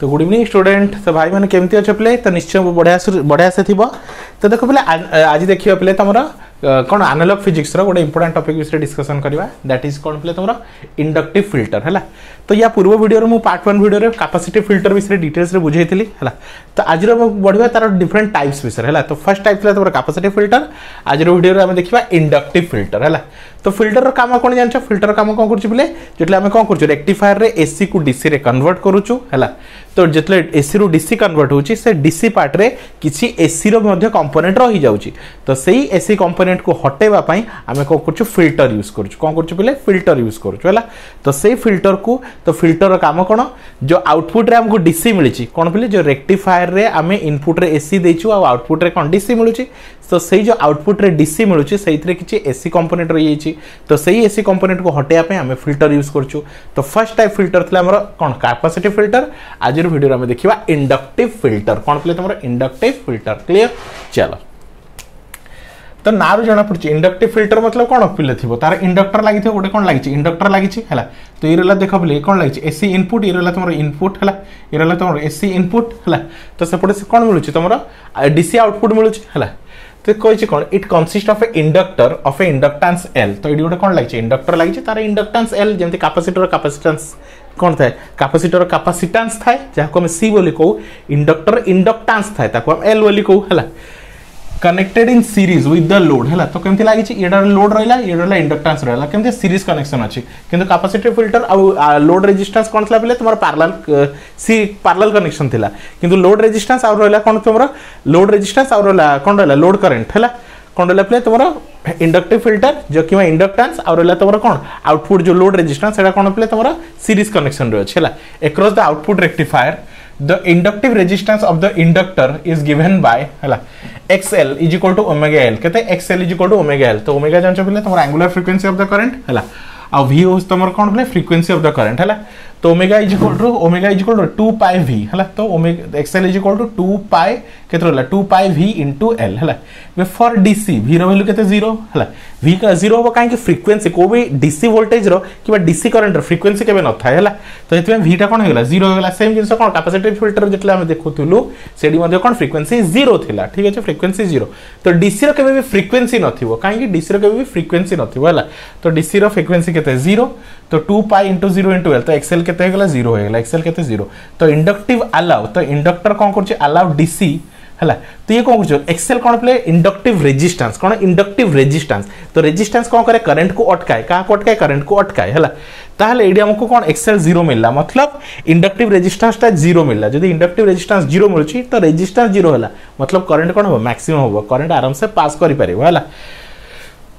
तो good evening student. तो भाई मैंने केमती अच्छे पे तो निश्चय बढ़िया से थी। तो देखो पे आज देखिए पे तुम कौन एनालॉग फिजिक्स गोटे इंपोर्टेंट टॉपिक विषय डिस्कशन करवा दैट इज कौन पे तुम इंडक्टिव फिल्टर है। तो या पूर्व वीडियो में पार्ट 1 वीडियो कैपेसिटिव फिल्टर विषय डिटेल्स बुझे थी है। तो आज बढ़िया तार डिफरेंट टाइप्स विषय है। तो फर्स्ट टाइप तुम कैपेसिटिव फिल्टर, आज वीडियो में देखा इंडक्टिव फिल्टर है। तो फिल्टर काम कौन जान, फिल्टर काम कौन करे जो आम कौन कर रेक्टिफायर रे एसी को डीसी रे कन्वर्ट करूँ है। तो जो एसी रु डीसी कन्वर्ट होची से डीसी पार्ट रे किसी एसी रो मध्य कंपोनेंट रही जाउची। तो सही एसी कंपोनेंट को हटेबा पई आमे को करछु फिल्टर यूज करछु। कोन करछु पले फिल्टर यूज करछु हैला। तो सही फिल्टर को तो फिल्टर काम कोन जो आउटपुट रे हमको डीसी मिलिची कोन पले जो रेक्टिफायर रे आमे इनपुट रे एसी देछु आ आउटपुट रे कोन डीसी मिलुची। तो सही जो आउटपुट रे डीसी मिलुची सेइथरे किछि एसी कंपोनेंट रही जाइछि। तो सही एसी कंपोनेंट को हटेया पे आमे फिल्टर यूज करछु। तो फर्स्ट टाइप फिल्टर थला हमर कोन कैपेसिटिव फिल्टर। आज वीडियो में देखिबा इंडक्टिव फिल्टर कोन पले तुमरो इंडक्टिव फिल्टर। क्लियर चलो। तो नारू जना पड़छ इंडक्टिव फिल्टर मतलब कोन पिले थिबो तार इंडक्टर लागि थिबो गोटे कोन लागि छि इंडक्टर लागि छि हैला। तो ये रहला देखो बोले कोन लागि छि एसी इनपुट, ये रहला तुमरो इनपुट हैला, ये रहला तुमरो एसी इनपुट हैला। तो सेपटे से कोन मिलु छि तुमरो डीसी आउटपुट मिलु छि हैला। तो कहि छि कोन it consist of a inductor of a inductance L. तो एडी गोटे कोन लागि छि इंडक्टर लागि छि तार इंडक्टेंस एल जेमति कैपेसिटर कैपेसिटेंस कौन थाए कैपेसिटर कैपेसिटेंस थाए जहां हम सी बोली कहू, इंडक्टर इंडक्टेंस थाए ताको हम एल बोली कहू हैला। Connected in series with the load हैला। तो केमति लागि छि एडा लोड रहला, एडा रहला इंडक्टेंस रहला, केमति सीरीज कनेक्शन अछि। किंतु कैपेसिटिव फिल्टर आ लोड रेजिस्टेंस कोन थला पले तुम्हारा पैरेलल कनेक्शन थिला। किंतु लोड रेजिस्टेंस और रहला कोन तुम्हारा लोड रेजिस्टेंस और रहला कोन रहला लोड करंट हैला। कोन रहला पले तुम्हारा इंडक्टिव फिल्टर जो कि इंडक्टेंस और रहला तुम्हारा कोन आउटपुट जो लोड रेजिस्टेंस सेटा कोन पले तुम्हारा सीरीज कनेक्शन रे अछि हैला। Across the output rectifier the inductive resistance of the inductor is given by हैला XL is equal to omega L। कहते XL is equal to omega L। तो ओमेगा जानचो पले तुम्हारा angular frequency of the current हैला आ V होस तुम्हारा कोन पले frequency of the current हैला। तो omega is equal to 2 pi v हैला। तो omega XL is equal to 2 pi केते रहला 2 पाई v इनटू L हैला। वे फॉर डीसी v रो वैल्यू केते 0 हैला। v का 0 हो काहे कि फ्रीक्वेंसी को भी डीसी वोल्टेज रो किबा डीसी करंट रो फ्रीक्वेंसी केबे न थाय हैला। तो एतमे v टा कोन होगला 0 होगला। सेम जिंस कोन कैपेसिटिव फिल्टर जेतले हम देखुथुलु सेडी मध्ये कोन फ्रीक्वेंसी 0 थिला। ठीक अछि फ्रीक्वेंसी 0। तो डीसी रो केबे भी फ्रीक्वेंसी नथिबो काहे कि डीसी रो केबे भी फ्रीक्वेंसी नथिबो हैला। तो डीसी रो फ्रीक्वेंसी केते 0। तो 2 पाई इनटू 0 इनटू L। तो XL केते होगला 0 होगला। XL केते 0। तो इंडक्टिव अलाउ तो इंडक्टर कोन करछि अलाउ डीसी हैला। तो ये कोन करछ एक्सेल कोन प्ले इंडक्टिव रेजिस्टेंस कोन इंडक्टिव रेजिस्टेंस। तो रेजिस्टेंस कोन करे करंट को अटकाए का को अटकाए करंट को अटकाए हैला। ताहले एडी हमको कोन एक्सेल 0 मिलला मतलब इंडक्टिव रेजिस्टेंस ता 0 मिलला। जदी इंडक्टिव रेजिस्टेंस 0 मिलुची तो रेजिस्टेंस 0 होला मतलब करंट कोन हो मैक्सिमम हो करंट आराम से पास करि परिबो हैला।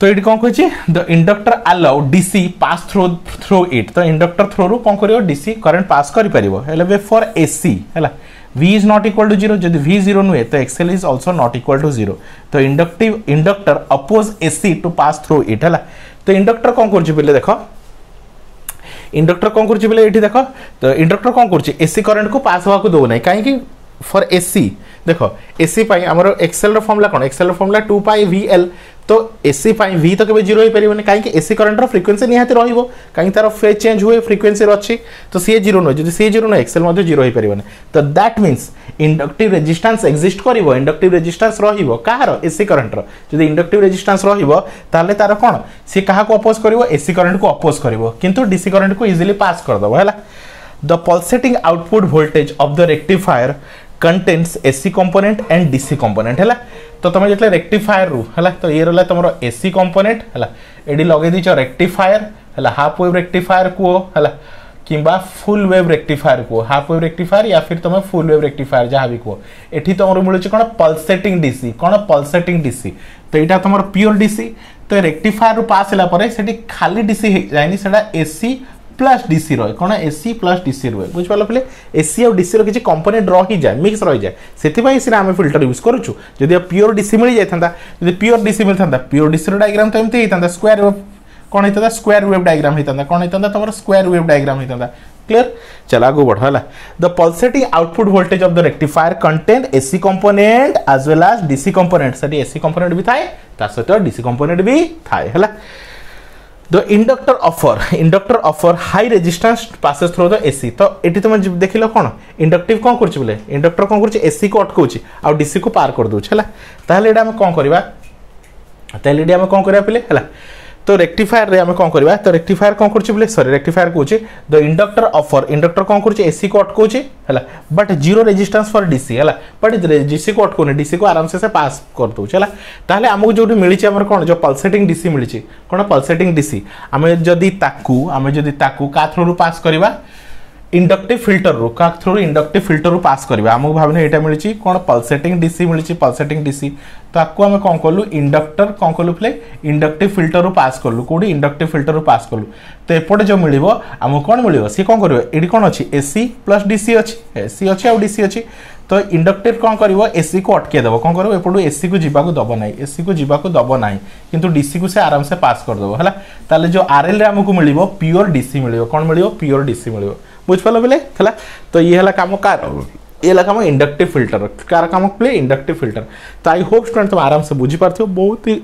तो ये कौन कही the inductor allow DC pass through it. तो इंडक्टर थ्रू रू कौन करियो डीसी करंट पास करि परिबो हैला। वे फॉर एसी हैला v is not equal to 0 जदि v 0 नुए तो XL is also not equal to 0। तो inductor oppose AC to pass through it हैला। तो इंडक्टर कौन करछि पहिले देखो इंडक्टर कौन करछि पहिले एठी देखो। तो इंडक्टर कौन करछि एसी करंट को पास होवा को दो नै काहे कि फॉर एसी देखो एसी पाई हमरो एक्सेल रो फॉर्मूला कोन एक्सेल रो फॉर्मूला 2 पाई VL। तो एसी पाई v तो केबे 0 होई परिबोनी काहे कि एसी करंट रो फ्रीक्वेंसी निहाती रहिबो काहे तार फेज चेंज हुए फ्रीक्वेंसी रो अछि। तो सी 0 न जदि सी 0 न एक्सेल मध्ये 0 होई परिबोनी। तो that means inductive resistance exist करिवो इंडक्टिव रेजिस्टेंस रहिबो काहारो एसी करंट रो। जदि इंडक्टिव रेजिस्टेंस रहिबो ताले तार कोन सी काहा को अपोज करिवो एसी करंट को अपोज करिवो किंतु डीसी करंट को इजीली पास कर दबो हैला। The pulsating output voltage of the rectifier contains AC component and DC component हैला। तो तुम जेतले रेक्टिफायर रू हैला तो ये रहला तमरो एसी कंपोनेंट हैला। एडी लगे दिछ रेक्टिफायर हैला हाफ वेव रेक्टिफायर को हैला किंबा फुल वेव रेक्टिफायर को हाफ वेव रेक्टिफायर या फिर तुम फुल वेव रेक्टिफायर जहां भी को एठी तमरो मिलुछ कोन पल्सेटिंग डीसी कोन पल्सेटिंग डीसी। तो एटा तमरो प्योर डीसी। तो रेक्टिफायर रू पास हैला परे सेठी खाली डीसी जायनी सेटा एसी प्लस डीसी रहे कौन एसी प्लस डीसी रहे बुझ पाल पे एसी और डीसी किसी कंपोनेंट रही जाए मिक्स रही जाए से आम फिल्टर यूज करूँ। जदि प्योर डीसी मिल जाता जब प्योर डीसी मिलता प्योर डीसी डायग्राम तो एमती होता स्क्वायर वेव कौन होता स्क्वायर वेव डायग्राम होता कौन होता तुम स्क्वायर वेव डायग्राम होता। क्लियर चल आगो बढ़ है। The pulsating output voltage of the rectifier contain AC component as well as DC component. AC component भी थाए ता सहित डीसी कंपोनेंट भी थाए है। The inductor offer high resistance passes through the AC. तो एटी तुम देख लो कौन इंडक्टिव कौन कर बोले इंडक्टर कौन कर एसी को अटकाऊँ आउ डीसी को पार कर दूँ है। ताहले एटा आम कौन करवा ताहले एटी आम कौन करवा पे है। तो रेक्टिफायर रे आम कौन करवा तो रेक्टिफायर कौन कर सॉरी रेक्टिफायर कहे द इंडक्टर ऑफर इंडक्टर कौन कर एसी को अटकाऊँ है but zero resistance for DC है बट डीसी को अटकाऊनी डीसी को आराम से पास कर दूचे है। ताहले आमको जो मिली कौन जो पल्सेटिंग डीसी मिली कौन पल्सेटिंग डीसी आम जदि का थ्रू पास करवा इंडक्टिव फिल्टर रू का थ्रू इंडक्टिव फिल्टर रू पास करवा आमको भावना यहाँ मिली कौन पल्सेटिंग डीसी मिली पल्सेटिंग डीसी तो आपको आम कौन कलु इंडक्टर कौन कलु प्ले इंडक्टिव फिल्टर रू पास कलु कौटी इंडक्टिव फिल्टर रू पास कलु तो एपटे जो मिल आमको कौन मिल सी कौन कर ये कौन अच्छी एसी प्लस डीसी अच्छी एसी अच्छी आ डीसी अच्छी तो इंडक्टिव कौन कर एसी को अटके देव कौन कर एपटू एसी को जीवा दब ना एसी को जीवा दब ना किंतु डीसी को से आराम से पास करदेव है। ताले जो आरएल रे आमको मिल प्योर डीसी मिल कौन मिल प्योर डीसी मिल बुझिपाल बोले है। तो ये है कम कार ये कम इंडक्टिव फिल्टर कार कम प्ले इंडक्टिव फिल्टर। तो आई होप स्टूडेंट तुम आराम से बुझी पार्थिव बहुत ही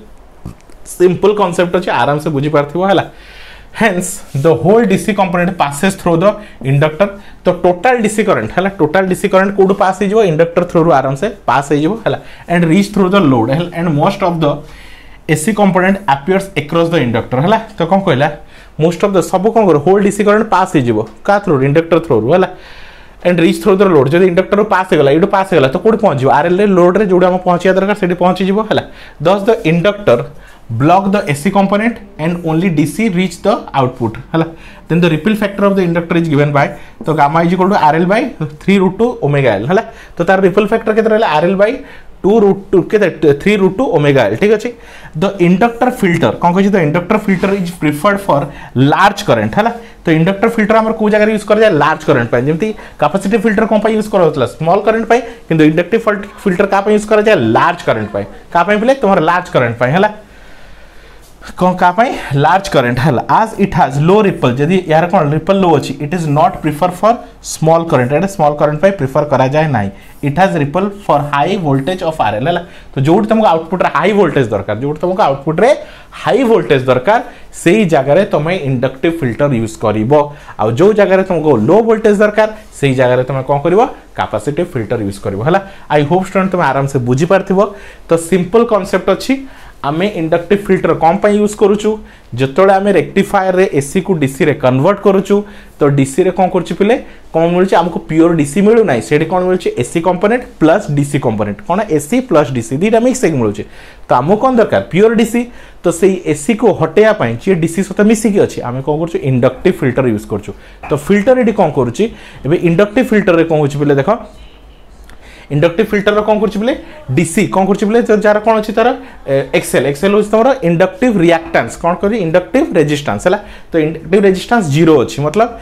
सिंपल कॉन्सेप्ट अच्छे आराम से बुझी पार्थिव है। Hence the whole DC component passes through the inductor. तो टोटल डीसी करंट है टोटल डीसी करंट कोड पास हो इंडक्टर थ्रू आराम से पास हो and reach through the load and most of the AC component appears across the inductor है। तो कौन कहला मोस्ट ऑफ द सब कौन कर होल डीसी करंट पास हो का थ्रू इंडक्टर थ्रू है and reach through the load जब इंडक्टर पास होगा ये पास होगा तो कौट पहुंच आरएल लोड रे जो पहुंचा दरकार से पहुंची है। दस the inductor block the AC component and only DC reach the output है। then the ripple factor of the inductor is given by तो gamma is equal to RL by 3 root 2 omega L है। तो तार ripple factor केते रहला RL by 2 root 2 केते 3 root 2 omega L ठीक अछि। the inductor filter कौन कहछि the inductor filter is preferred for large current है। तो इंडक्टर फिल्टर हमर को जगह यूज कर जाय लार्ज करंट पाई जेमति कैपेसिटिव फिल्टर कोन पाई यूज कर होतला स्मॉल करंट पाई किंतु इंडक्टिव फिल्टर का पाई यूज कर जाय लार्ज करंट पाई का पाई बोले तुम्हारा लार्ज करंट पाई है कौन का पाई लार्ज करंट है। आज इट हैज लो रिपल जदि यार कौन रिपल लो अच्छी it is not prefer for small current eight small current pi prefer करा जाए ना it has ripple for high voltage of RL है। तो जो तुमको आउटपुट रे हाई वोल्टेज दरकार जो तुमको आउटपुट रे हाई वोल्टेज दरकार से ही जगह रे तुम इंडक्टिव फिल्टर यूज करिवो आ जो जगह रे तुमको लो वोल्टेज दरकार से ही जगह रे तुम कौन करिवो कैपेसिटिव फिल्टर यूज करिवो है। आई होप स्टूडेंट तुम आराम से बुझी पारथिवो। तो सिंपल कांसेप्ट अछि आमे इंडक्टिव फिल्टर कौन पाई यूज करूचु जतोळे आमे रेक्टिफायर रे एसी को डीसी रे कन्वर्ट करूचु तो डीसी रे कौन करछि पिले कौन मिलछि हमको प्योर डीसी मिलु नाही सेठी कौन मिलछि AC component plus DC component कौन एसी प्लस डीसी दीटा मिक्स एक मिलुछि। तो हमको कौन दरकार प्योर डीसी तो सेही एसी को हटेया पाई जे डीसी सहित मिसिकी अछि आमे कौन करछु इंडक्टिव फिल्टर यूज करछु। तो फिल्टर एठी कौन करूछि एबे इंडक्टिव फिल्टर रे कौन होछि पिले देखो इंडक्टिव फिल्टर कौन कर डीसी कौन कर जार कौन अच्छी तार एक्सएल एक्सएल हूँ तुम इंडक्टिव रिएक्टेंस कौन कर इंडक्टिव रेजिस्टेंस है। तो इंडक्टिव रेजिस्टेंस 0 अच्छी मतलब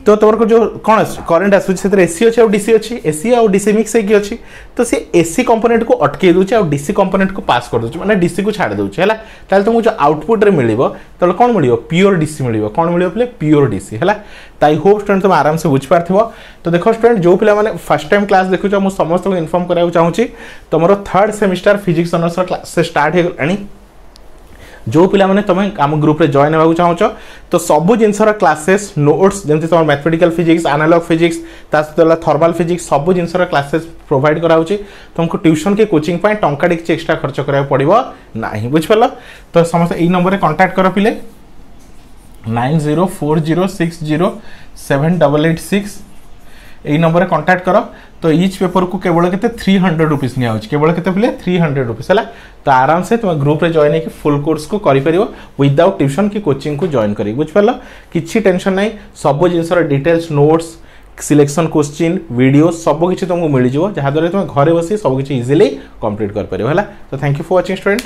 तो तुम जो कौन करंट आसूँ एसी अच्छी और डीसी अच्छी एसी और डीसी मिक्स होगी अच्छी तो सी एसी कंपोनेंट को अटके दूचे और डीसी कंपोनेंट को पास कर दूचे माने डीसी को छाड़ दूचे है। ताले तुमको जो आउटपुट रे मिलिबो तो कौन मिलिबो प्योर डीसी मिलिबो कौन मिलिबो प्ले प्योर डीसी है। ताई होप स्टूडेंट तुम आराम से बुझ पारथिबो। तो देखो स्टूडेंट जो पिला माने फर्स्ट टाइम क्लास देखुछ मु समस्त को इन्फॉर्म कराउ चाहूची तुमरो third semester physics honours class से स्टार्ट हो गलानी जो पिला माने तुम आम ग्रुप रे जॉइन होगा चाहूच तो सबू जिनसर क्लासेस नोट्स जमी तुम mathematical physics analog physics thermal physics सबू जिनसर क्लासेस प्रोवाइड कराउची तुमको ट्यूशन के कोचिंग पाई टंका टिक एक्स्ट्रा खर्च करा पड़िबो नाही बुझ पालो। तो समस्त एई नंबर रे कांटेक्ट करो पिले 9040607886 यही नंबर रे कांटेक्ट करो। तो ईच पेपर को केवल के 300 रुपीज निया केवल के 300 रुपीज है। तो आराम से तुम ग्रुप रे जॉइन होकर फुल कोर्स को करि परिबो विदाउट ट्यूशन की कोचिंग को जॉइन करी बुझ पालो किछि टेंशन नहीं सब जिनसर details notes selection question video सब किछि तुमको मिल जिवो जहां द्वारा तुम घरे बसी सब किछि इजीली कंप्लीट कर परिबो है। तो thank you for watching student.